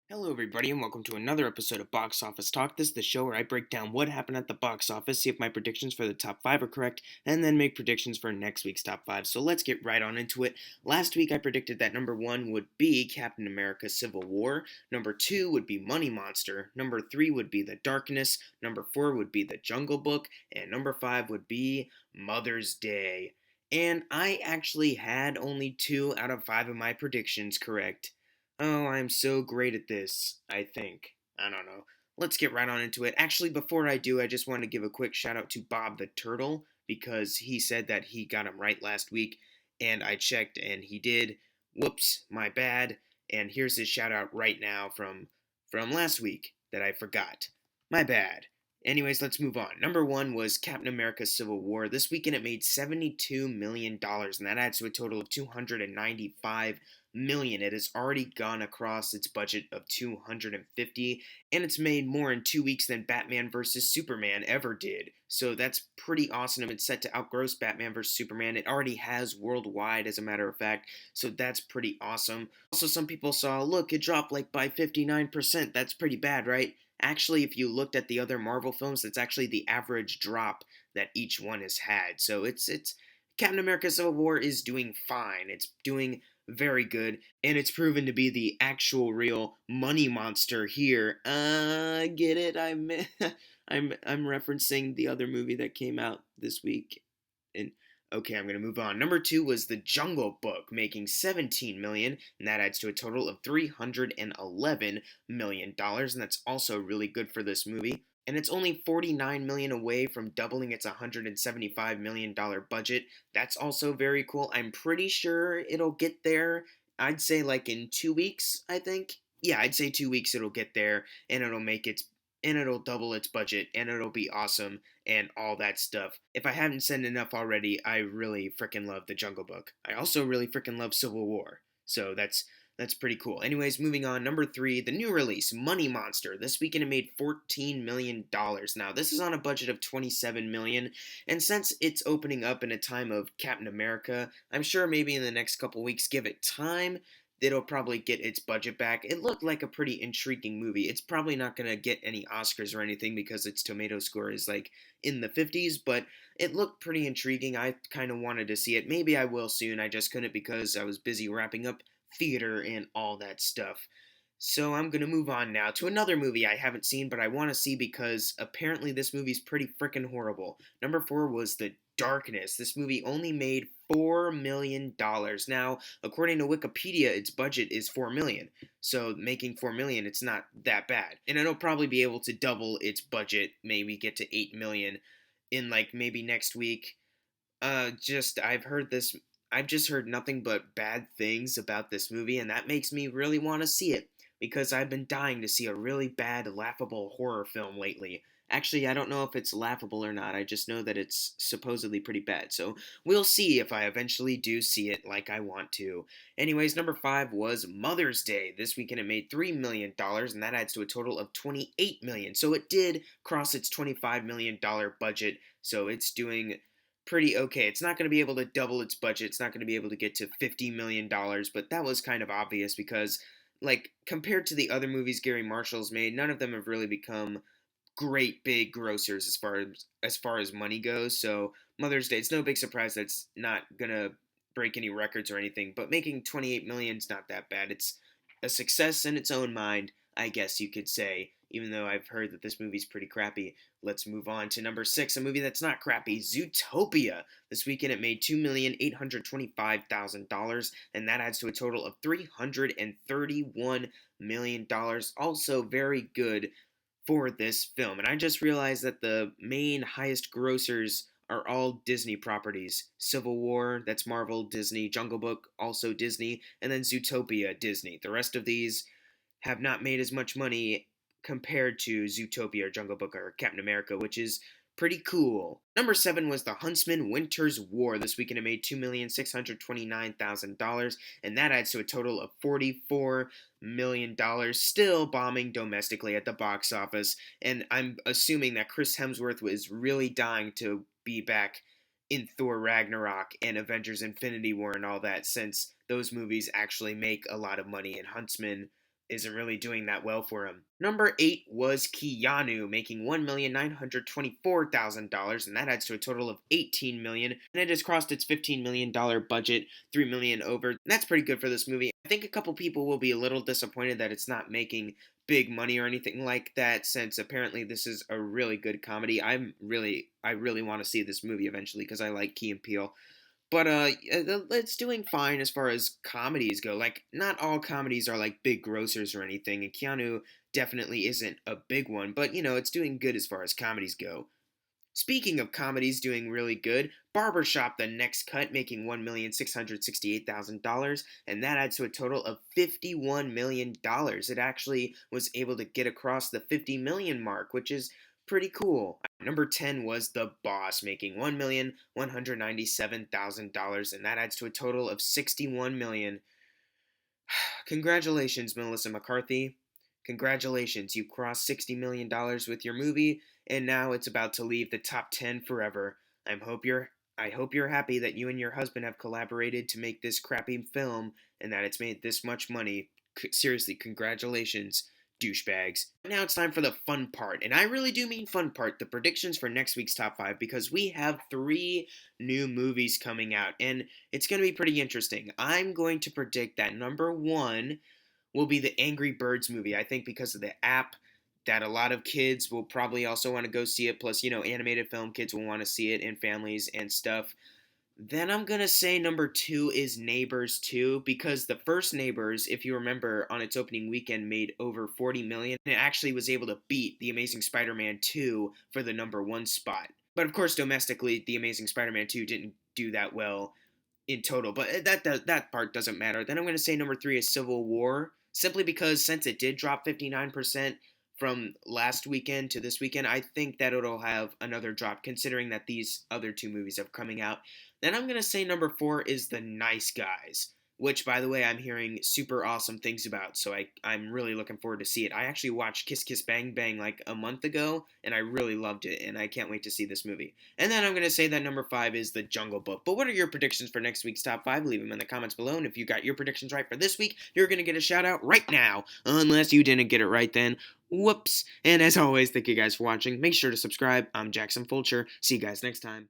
Hello, everybody, and welcome to another episode of Box Office Talk. This is the show where I break down what happened at the box office, see if my predictions for the top 5 are correct, and then make predictions for next week's top 5. So let's get right on into it. Last week, I predicted that number 1 would be Captain America Civil War, number 2 would be Money Monster, number 3 would be The Darkness, number 4 would be The Jungle Book, and number 5 would be Mother's Day. And I actually had only 2 out of 5 of my predictions correct. Oh, I'm so great at this, I think. I don't know. Let's get right on into it. Actually, before I do, I just want to give a quick shout out to Bob the Turtle because he said that he got him right last week, and I checked and he did. Whoops, my bad. And here's his shout out right now from last week that I forgot. My bad. Anyways, let's move on. Number 1 was Captain America Civil War. This weekend it made $72 million, and that adds to a total of $295 million. It has already gone across its budget of 250, and it's made more in 2 weeks than Batman vs Superman ever did. So that's pretty awesome. It's set to outgross Batman vs Superman. It already has worldwide, as a matter of fact. So that's pretty awesome. Also, some people saw, look, it dropped like by 59%. That's pretty bad, right? Actually, if you looked at the other Marvel films, that's actually the average drop that each one has had. So it's Captain America Civil War is doing fine. It's doing very good, and it's proven to be the actual real money monster here. Get it? I'm referencing the other movie that came out this week. And okay, I'm gonna move on. Number 2 was The Jungle Book, making 17 million, and that adds to a total of 311 million dollars, and that's also really good for this movie. And it's only 49 million away from doubling its 175 million dollar budget. That's also very cool. I'm pretty sure it'll get there. I'd say like in 2 weeks, I think. Yeah, I'd say 2 weeks it'll get there, and it'll double its budget, and it'll be awesome and all that stuff. If I haven't said enough already, I really freaking love The Jungle Book. I also really freaking love Civil War. So that's pretty cool. Anyways, moving on. Number 3, the new release, Money Monster. This weekend it made $14 million. Now, this is on a budget of $27 million, and since it's opening up in a time of Captain America, I'm sure maybe in the next couple weeks, give it time, it'll probably get its budget back. It looked like a pretty intriguing movie. It's probably not going to get any Oscars or anything because its tomato score is like in the 50s, but it looked pretty intriguing. I kind of wanted to see it. Maybe I will soon. I just couldn't because I was busy wrapping up theater and all that stuff. So I'm going to move on now to another movie I haven't seen but I want to see because apparently this movie's pretty freaking horrible. Number 4 was The Darkness. This movie only made $4 million. Now, according to Wikipedia, its budget is 4 million. So making 4 million, it's not that bad. And it'll probably be able to double its budget, maybe get to 8 million in like maybe next week. Just I've just heard nothing but bad things about this movie, and that makes me really want to see it because I've been dying to see a really bad, laughable horror film lately. Actually, I don't know if it's laughable or not. I just know that it's supposedly pretty bad. So we'll see if I eventually do see it like I want to. Anyways, number 5 was Mother's Day. This weekend it made $3 million, and that adds to a total of 28 million. So it did cross its $25 million budget. So it's doing pretty okay. It's not going to be able to double its budget. It's not going to be able to get to $50 million, but that was kind of obvious because, like, compared to the other movies Gary Marshall's made, none of them have really become great big grossers as far as money goes. So Mother's Day, it's no big surprise that's not gonna break any records or anything. But making 28 million is not that bad. It's a success in its own mind, I guess you could say. Even though I've heard that this movie's pretty crappy. Let's move on to number 6, a movie that's not crappy, Zootopia. This weekend it made $2,825,000, and that adds to a total of $331 million. Also very good for this film. And I just realized that the main highest grossers are all Disney properties. Civil War, that's Marvel, Disney. Jungle Book, also Disney. And then Zootopia, Disney. The rest of these have not made as much money compared to Zootopia or Jungle Book or Captain America, which is pretty cool. Number 7 was the Huntsman Winters War. This weekend it made $2,629,000, and that adds to a total of $44 million, still bombing domestically at the box office. And I'm assuming that Chris Hemsworth was really dying to be back in Thor Ragnarok and Avengers Infinity War and all that, since those movies actually make a lot of money, and Huntsman isn't really doing that well for him. Number 8 was Keanu, making $1,924,000, and that adds to a total of $18 million, and it has crossed its $15 million budget, $3 million over. And that's pretty good for this movie. I think a couple people will be a little disappointed that it's not making big money or anything like that, since apparently this is a really good comedy. I really want to see this movie eventually because I like Key and Peele. But it's doing fine as far as comedies go. Like, not all comedies are like big grossers or anything, and Keanu definitely isn't a big one. But it's doing good as far as comedies go. Speaking of comedies doing really good, Barber Shop, the next cut, making $1,668,000, and that adds to a total of $51 million. It actually was able to get across the 50 million mark, which is pretty cool. Number 10 was The Boss, making $1,197,000, and that adds to a total of $61 million. Congratulations, Melissa McCarthy. Congratulations, you crossed $60 million with your movie, and now it's about to leave the top 10 forever. I hope you're happy that you and your husband have collaborated to make this crappy film and that it's made this much money. Seriously, congratulations, douchebags. Now it's time for the fun part, and I really do mean fun part, the predictions for next week's top 5, because we have 3 new movies coming out, and it's going to be pretty interesting. I'm going to predict that number 1 will be the Angry Birds movie. I think because of the app, that a lot of kids will probably also want to go see it. Plus, animated film kids will want to see it, and families and stuff. Then I'm going to say number 2 is Neighbors 2, because the first Neighbors, if you remember, on its opening weekend made over 40 million, and it actually was able to beat The Amazing Spider-Man 2 for the number 1 spot. But of course, domestically, The Amazing Spider-Man 2 didn't do that well in total, but that part doesn't matter. Then I'm going to say number 3 is Civil War, simply because since it did drop 59% from last weekend to this weekend, I think that it'll have another drop, considering that these other 2 movies are coming out. Then I'm going to say number 4 is The Nice Guys, which, by the way, I'm hearing super awesome things about, so I'm really looking forward to see it. I actually watched Kiss Kiss Bang Bang like a month ago, and I really loved it, and I can't wait to see this movie. And then I'm going to say that number 5 is The Jungle Book. But what are your predictions for next week's top 5? Leave them in the comments below, and if you got your predictions right for this week, you're going to get a shout out right now. Unless you didn't get it right then, whoops. And as always, thank you guys for watching. Make sure to subscribe. I'm Jackson Fulcher. See you guys next time.